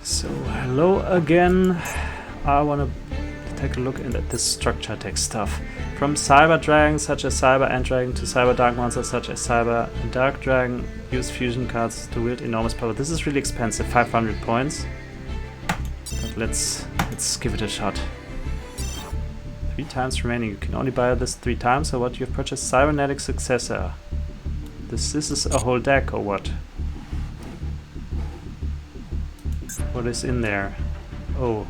So hello again. I want to take a look at this structure tech stuff. From Cyber Dragons such as Cyber End Dragon to Cyber Dark Monsters such as Cyber Dark Dragon, use fusion cards to wield enormous power. This is really expensive, 500 points. But let's give it a shot. 3 times remaining. You can only buy this 3 times. So what you've purchased? Cybernetic Successor. This is a whole deck or what? What is in there? Oh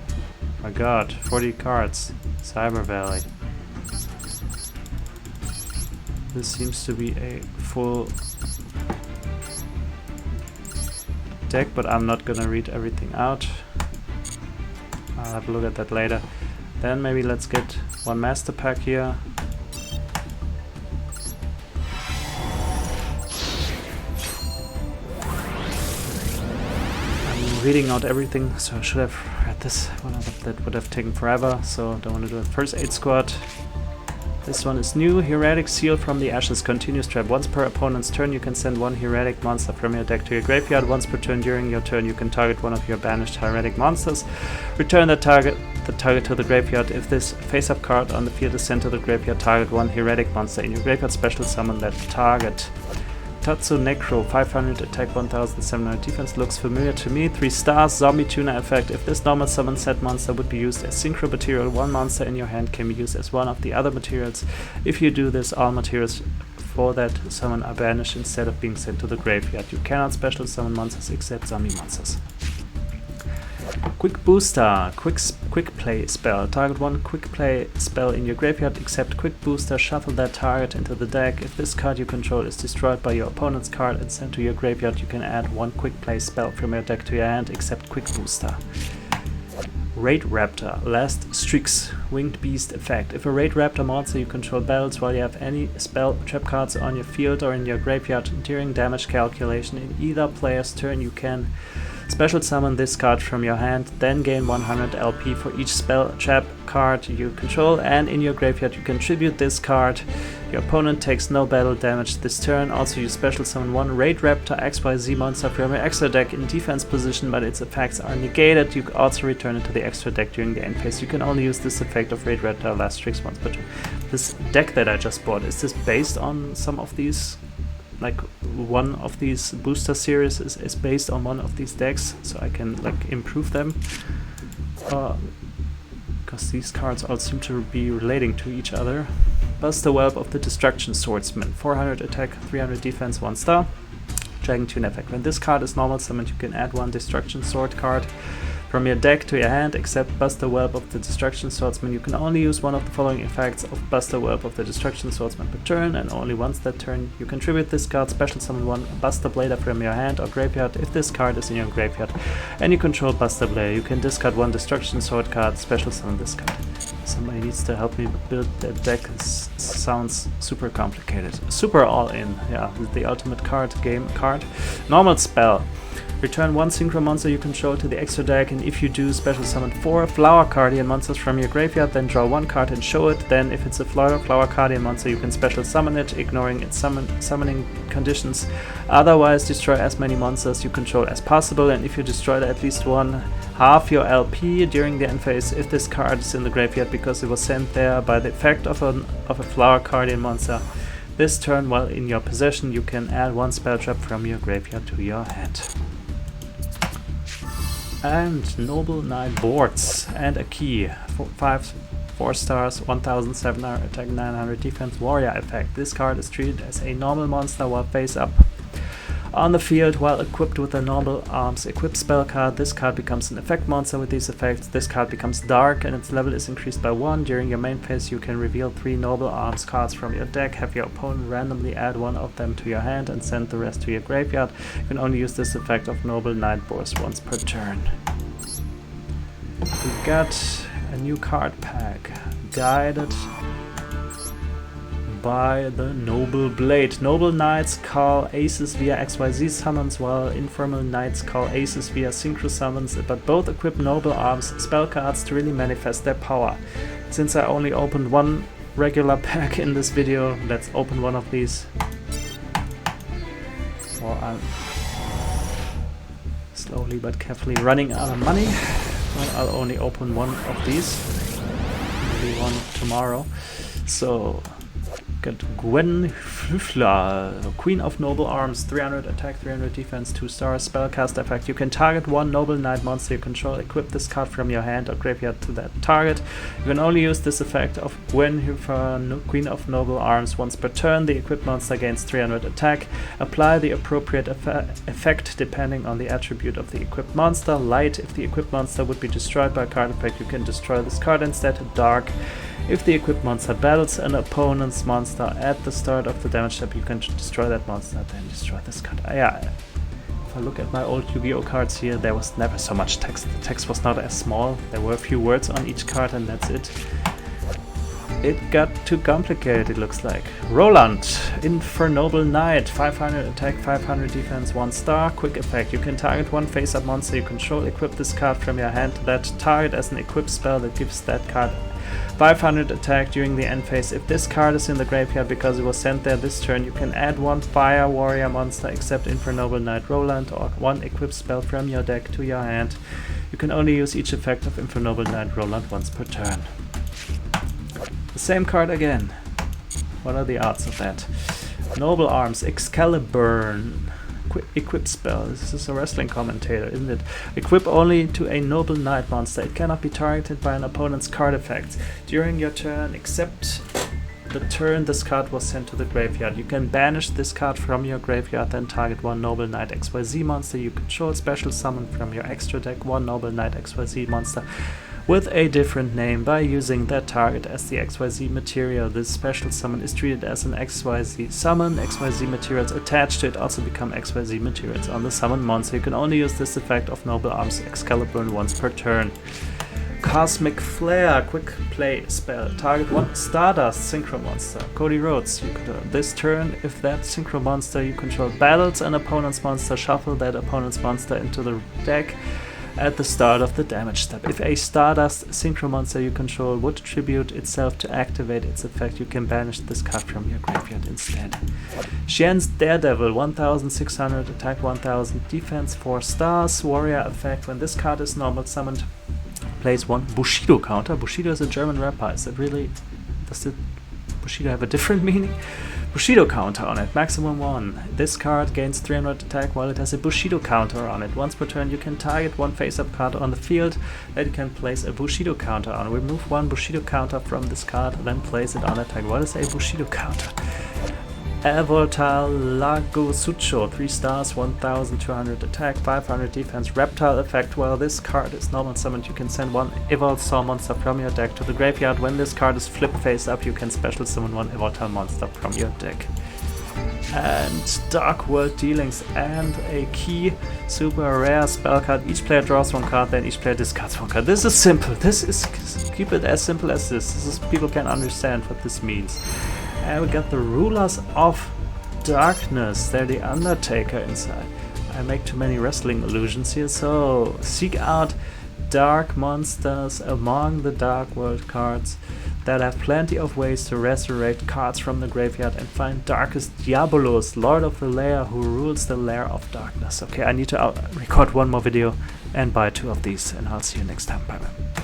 my god, 40 cards. Cyber Valley. This seems to be a full deck, but I'm not gonna read everything out. I'll have a look at that later. Then maybe let's get one master pack here. I'm reading out everything, so I should have read this one. That would have taken forever, so don't want to do it. First aid squad. This one is new. Heretic Seal from the Ashes. Continuous trap. Once per opponent's turn, you can send one heretic monster from your deck to your graveyard. Once per turn during your turn, you can target one of your banished heretic monsters. Return the target to the graveyard. If this face-up card on the field is sent to the graveyard, target one heretic monster in your graveyard. Special summon that target. Tatsu Necro, 500 attack, 1700 defense. Looks familiar to me. 3 stars, zombie tuner effect. If this normal summon set monster would be used as synchro material, one monster in your hand can be used as one of the other materials. If you do this, all materials for that summon are banished instead of being sent to the graveyard. You cannot special summon monsters except zombie monsters. Quick Booster, quick play spell. Target one quick play spell in your graveyard except Quick Booster. Shuffle that target into the deck. If this card you control is destroyed by your opponent's card and sent to your graveyard, you can add one quick play spell from your deck to your hand except Quick Booster. Raid Raptor, Last Strix, Winged Beast effect. If a Raid Raptor monster you control battles while you have any spell trap cards on your field or in your graveyard, during damage calculation in either player's turn, you can special summon this card from your hand, then gain 100 LP for each spell trap card you control, and in your graveyard you can tribute this card. Your opponent takes no battle damage this turn. Also you special summon one Raid Raptor XYZ monster from your extra deck in defense position, but its effects are negated. You also return it to the extra deck during the end phase. You can only use this effect of Raid Raptor Last Strix once per turn. This deck that I just bought, is this based on some of these? Like one of these booster series is based on one of these decks, so I can like improve them, because these cards all seem to be relating to each other. Buster Whelp of the Destruction Swordsman, 400 attack, 300 defense, 1 star. Dragon Tune effect. When this card is normal summoned, you can add one Destruction Sword card from your deck to your hand, except Buster Whelp of the Destruction Swordsman. You can only use one of the following effects of Buster Whelp of the Destruction Swordsman per turn, and only once that turn. You can tribute this card, special summon one Buster Blader from your hand or graveyard if this card is in your graveyard and you control Buster Blader. You can discard one Destruction Sword card, special summon this card. Somebody needs to help me build that deck. This sounds super complicated. Super all in, yeah, the ultimate game card. Normal spell. Return one synchro monster you control to the extra deck, and if you do, special summon 4 Flower Guardian monsters from your graveyard, then draw 1 card and show it. Then if it's a Flower Guardian monster, you can special summon it, ignoring its summoning conditions. Otherwise, destroy as many monsters you control as possible, and if you destroy at least one, half your LP during the end phase if this card is in the graveyard because it was sent there by the effect of a Flower Guardian monster. This turn, while in your possession, you can add 1 spell trap from your graveyard to your hand. And Noble Knight boards and a key. 4 stars, 1700 attack, 900 defense, warrior effect. This card is treated as a normal monster while face up on the field while equipped with a normal arms equipped spell card. This card becomes an effect monster with these effects. This card becomes dark and its level is increased by 1. During your main phase you can reveal 3 noble arms cards from your deck, have your opponent randomly add 1 of them to your hand and send the rest to your graveyard. You can only use this effect of Noble Knight boards once per turn. We got a new card pack, guided by the Noble Blade. Noble Knights call aces via XYZ summons, while Infernal Knights call aces via synchro summons, but both equip Noble Arms spell cards to really manifest their power. Since I only opened one regular pack in this video, let's open one of these. Or I'm slow slowly but carefully running out of money. Well, I'll only open one of these, maybe one tomorrow. So, got Gwen Flüfla, Queen of Noble Arms, 300 attack, 300 defense, 2 stars, spellcast effect. You can target one Noble Knight monster you control, equip this card from your hand or graveyard to that target. You can only use this effect of Gwen Flüfla, Queen of Noble Arms once per turn. The equipped monster gains 300 attack. Apply the appropriate effect depending on the attribute of the equipped monster. Light, if the equipped monster would be destroyed by a card effect, you can destroy this card instead. Dark, if the equipped monster battles an opponent's monster at the start of the damage step, you can destroy that monster, then destroy this card. Yeah, if I look at my old Yu-Gi-Oh cards here, there was never so much text. The text was not as small. There were a few words on each card and that's it. It got too complicated, it looks like. Roland, Infernoble Knight, 500 attack, 500 defense, 1 star. Quick effect, you can target one face-up monster you control, equip this card from your hand to that target as an equipped spell that gives that card 500 attack during the end phase. If this card is in the graveyard because it was sent there this turn, you can add one Fire Warrior monster except Infernoble Knight Roland or one equipped spell from your deck to your hand. You can only use each effect of Infernoble Knight Roland once per turn. The same card again. What are the odds of that? Noble Arms, Excalibur, equip spell. This is a wrestling commentator, isn't it? Equip only to a Noble Knight monster. It cannot be targeted by an opponent's card effects during your turn, except the turn this card was sent to the graveyard. You can banish this card from your graveyard, then target one Noble Knight XYZ monster you control. Special summon from your extra deck one Noble Knight XYZ monster with a different name by using that target as the XYZ material. This special summon is treated as an XYZ summon. XYZ materials attached to it also become XYZ materials on the summon monster. You can only use this effect of Noble Arms Excalibur once per turn. Cosmic Flare, quick play spell. Target one Stardust Synchro monster. Cody Rhodes, you could this turn, if that Synchro monster you control battles an opponent's monster, shuffle that opponent's monster into the deck at the start of the damage step. If a Stardust Synchro monster you control would tribute itself to activate its effect, you can banish this card from your graveyard instead. Xian's Daredevil, 1600 attack, 1000 defense, 4 stars. Warrior effect, when this card is normal summoned, plays one Bushido counter. Bushido is a German rapper. Is it really? Does it Bushido have a different meaning? Bushido counter on it, maximum 1. This card gains 300 attack while it has a Bushido counter on it. Once per turn you can target one face-up card on the field that you can place a Bushido counter on. Remove one Bushido counter from this card, then place it on attack. What is a Bushido counter? Voltal Lagosucho, 3 stars, 1200 attack, 500 defense, reptile effect. While this card is normal summoned, you can send one Evoltal monster from your deck to the graveyard. When this card is flipped face up, you can special summon one Evoltal monster from your deck. And Dark World Dealings and a key super rare spell card. Each player draws one card, then each player discards one card. This is simple. This is, keep it as simple as this. This is, people can understand what this means. And we got the Rulers of Darkness. They're the Undertaker inside. I make too many wrestling illusions here, so seek out dark monsters among the Dark World cards that have plenty of ways to resurrect cards from the graveyard, and find Darkest Diabolos, Lord of the Lair, who rules the Lair of Darkness. Okay, I need to record one more video and buy 2 of these, and I'll see you next time. Bye bye.